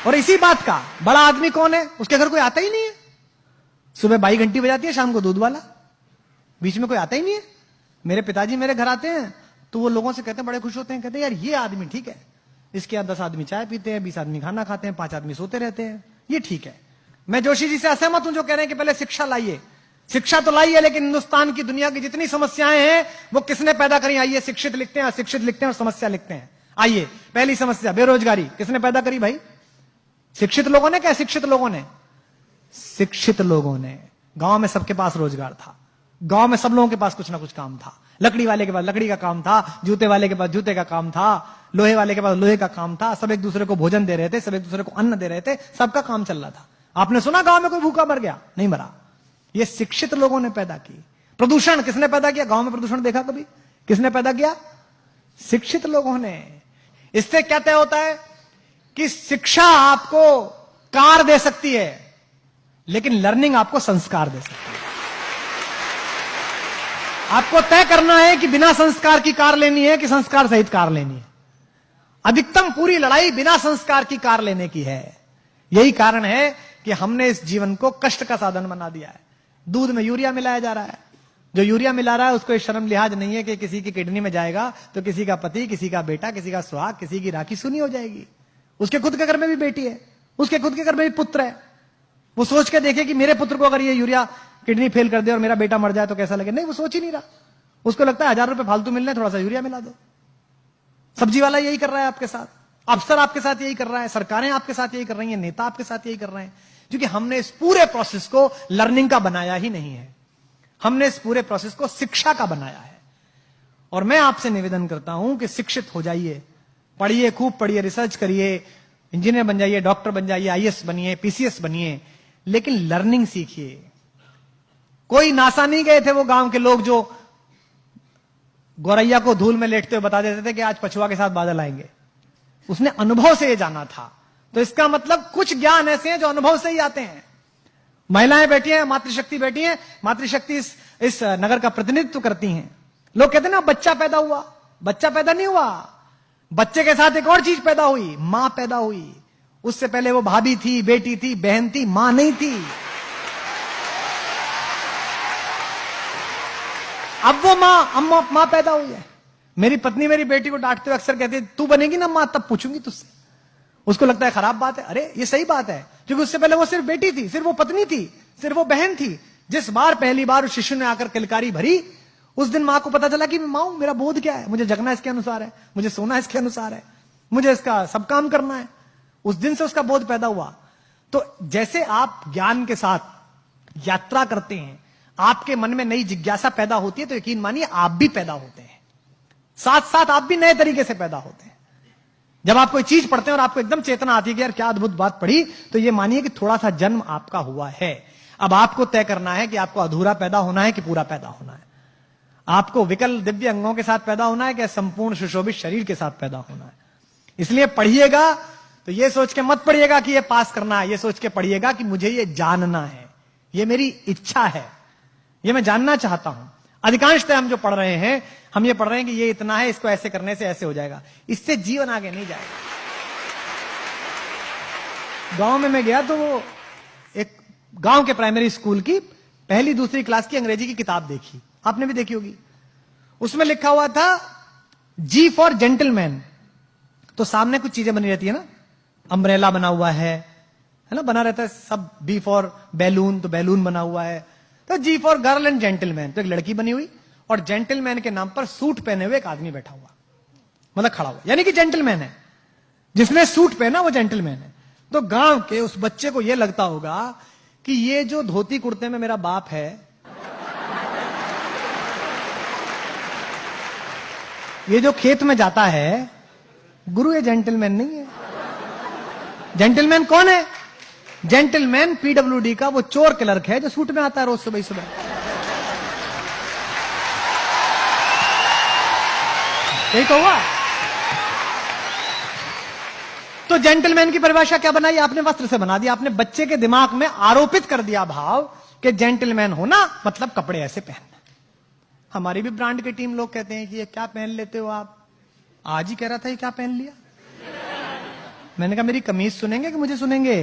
और इसी बात का बड़ा आदमी कौन है? उसके घर कोई आता ही नहीं है। सुबह बाई घंटी बजाती है, शाम को दूध वाला, बीच में कोई आता ही नहीं है। मेरे पिताजी मेरे घर आते हैं तो वो लोगों से कहते हैं, बड़े खुश होते हैं, कहते हैं यार ये आदमी ठीक है, इसके यहाँ 10 आदमी चाय पीते हैं, 20 आदमी खाना खाते हैं, 5 आदमी सोते रहते हैं, ये ठीक है। मैं जोशी जी से असहमत हूं जो कह रहे हैं कि पहले शिक्षा लाइए। शिक्षा तो लाई है, लेकिन हिंदुस्तान की दुनिया की जितनी समस्याएं हैं वो किसने पैदा करी? आइए, शिक्षित लिखते हैं, अशिक्षित लिखते हैं और समस्या लिखते हैं। आइए, पहली समस्या बेरोजगारी, किसने पैदा करी भाई? शिक्षित लोगों ने क्या शिक्षित लोगों ने? शिक्षित लोगों ने। गांव में सबके पास रोजगार था, गांव में सब लोगों के पास कुछ ना कुछ काम था। लकड़ी वाले के पास लकड़ी का काम था, जूते वाले के पास जूते का काम था, लोहे वाले के पास लोहे का काम था। सब एक दूसरे को भोजन दे रहे थे, सब एक दूसरे को अन्न दे रहे थे, सबका काम चल रहा था। आपने सुना गांव में कोई भूखा मर गया? नहीं मरा। ये शिक्षित लोगों ने पैदा की। प्रदूषण किसने पैदा किया? गांव में प्रदूषण देखा कभी? किसने पैदा किया? शिक्षित लोगों ने। इससे क्या तय होता है कि शिक्षा आपको कार दे सकती है, लेकिन लर्निंग आपको संस्कार दे सकती है। आपको तय करना है कि बिना संस्कार की कार लेनी है कि संस्कार सहित कार लेनी है। अधिकतम पूरी लड़ाई बिना संस्कार की कार लेने की है। यही कारण है कि हमने इस जीवन को कष्ट का साधन बना दिया है। दूध में यूरिया मिलाया जा रहा है। जो यूरिया मिला रहा है उसको शर्म लिहाज नहीं है कि किसी की किडनी में जाएगा तो किसी का पति, किसी का बेटा, किसी का सुहाग, किसी की राखी सुनी हो जाएगी। उसके खुद के घर में भी बेटी है, उसके खुद के घर में भी पुत्र है। वो सोच के देखे कि मेरे पुत्र को अगर ये यूरिया किडनी फेल कर दे और मेरा बेटा मर जाए तो कैसा लगे। नहीं, वो सोच ही नहीं रहा। उसको लगता है 1000 रुपए फालतू मिल रहे, थोड़ा सा यूरिया मिला दो। सब्जी वाला यही कर रहा है आपके साथ, अफसर आपके साथ यही कर रहा है, सरकारें आपके साथ यही कर रही हैं, नेता आपके साथ यही कर रहे हैं, क्योंकि हमने इस पूरे प्रोसेस को लर्निंग का बनाया ही नहीं है। हमने इस पूरे प्रोसेस को शिक्षा का बनाया है। और मैं आपसे निवेदन करता हूं कि शिक्षित हो जाइए, पढ़िए, खूब पढ़िए, रिसर्च करिए, इंजीनियर बन जाइए, डॉक्टर बन जाइए, आईएएस बनिए, पीसीएस बनिए, लेकिन लर्निंग सीखिए। कोई नासा नहीं गए थे वो गांव के लोग जो गौरैया को धूल में लेटते हुए बता देते थे कि आज पछुआ के साथ बादल आएंगे। उसने अनुभव से ये जाना था। तो इसका मतलब कुछ ज्ञान ऐसे हैं जो अनुभव से ही आते हैं। महिलाएं बैठी हैं, मातृशक्ति बैठी हैं, मातृशक्ति इस नगर का प्रतिनिधित्व करती हैं। लोग कहते हैं ना बच्चा पैदा हुआ, बच्चा पैदा नहीं हुआ, बच्चे के साथ एक और चीज पैदा हुई, मां पैदा हुई। उससे पहले वो भाभी थी, बेटी थी, बहन थी, मां नहीं थी। अब वो मां पैदा हुई है। मेरी पत्नी मेरी बेटी को डांटते हुए अक्सर कहती है, तू बनेगी ना मां तब पूछूंगी तुझसे। उसको लगता है खराब बात है। अरे ये सही बात है, क्योंकि उससे पहले वो सिर्फ बेटी थी, सिर्फ वो पत्नी थी, सिर्फ वो बहन थी। जिस बार पहली बार उस शिशु ने आकर किलकारी भरी, उस दिन मां को पता चला कि मैं मां हूं, मेरा बोध क्या है, मुझे जगना इसके अनुसार है, मुझे सोना इसके अनुसार है, मुझे इसका सब काम करना है। उस दिन से उसका बोध पैदा हुआ। तो जैसे आप ज्ञान के साथ यात्रा करते हैं, आपके मन में नई जिज्ञासा पैदा होती है, तो यकीन मानिए आप भी पैदा होते हैं, साथ साथ आप भी नए तरीके से पैदा होते हैं। जब आप कोई चीज पढ़ते हैं और आपको एकदम चेतना आती है कि यार क्या अद्भुत बात पढ़ी, तो ये मानिए कि थोड़ा सा जन्म आपका हुआ है। अब आपको तय करना है कि आपको अधूरा पैदा होना है कि पूरा पैदा होना है। आपको विकल दिव्य अंगों के साथ पैदा होना है कि संपूर्ण सुशोभित शरीर के साथ पैदा होना है। इसलिए पढ़िएगा तो ये सोच के मत पढ़िएगा कि ये पास करना है, ये सोच के पढ़िएगा कि मुझे ये जानना है, ये मेरी इच्छा है, ये मैं जानना चाहता हूं। अधिकांशतः हम जो पढ़ रहे हैं, हम ये पढ़ रहे हैं कि ये इतना है, इसको ऐसे करने से ऐसे हो जाएगा। इससे जीवन आगे नहीं जाएगा। गांव में मैं गया तो वो एक गांव के प्राइमरी स्कूल की पहली दूसरी क्लास की अंग्रेजी की किताब देखी, आपने भी देखी होगी। उसमें लिखा हुआ था जी फॉर जेंटलमैन। तो सामने कुछ चीजें बनी रहती है ना, अम्ब्रेला बना हुआ है ना, बना रहता है सब। बी फॉर बैलून, तो बैलून बना हुआ है। तो जी फॉर गर्ल एंड जेंटलमैन, तो एक लड़की बनी हुई और जेंटलमैन के नाम पर सूट पहने हुए एक आदमी बैठा हुआ, मतलब खड़ा हुआ, यानी कि जेंटलमैन है। जिसने सूट पहना वो जेंटलमैन है। तो गांव के उस बच्चे को यह लगता होगा कि ये जो धोती कुर्ते में मेरा बाप है, ये जो खेत में जाता है, गुरु ये जेंटलमैन नहीं है। जेंटलमैन कौन है? जेंटलमैन पीडब्ल्यूडी का वो चोर क्लर्क है जो सूट में आता है रोज सुबह सुबह। यही तो हुआ। तो जेंटलमैन की परिभाषा क्या बनाई आपने? वस्त्र से बना दिया। आपने बच्चे के दिमाग में आरोपित कर दिया भाव कि जेंटलमैन होना मतलब कपड़े ऐसे पहनना। हमारी भी ब्रांड की टीम लोग कहते हैं कि ये क्या पहन लेते हो आप, आज ही कह रहा था ये क्या पहन लिया। मैंने कहा मेरी कमीज सुनेंगे कि मुझे सुनेंगे?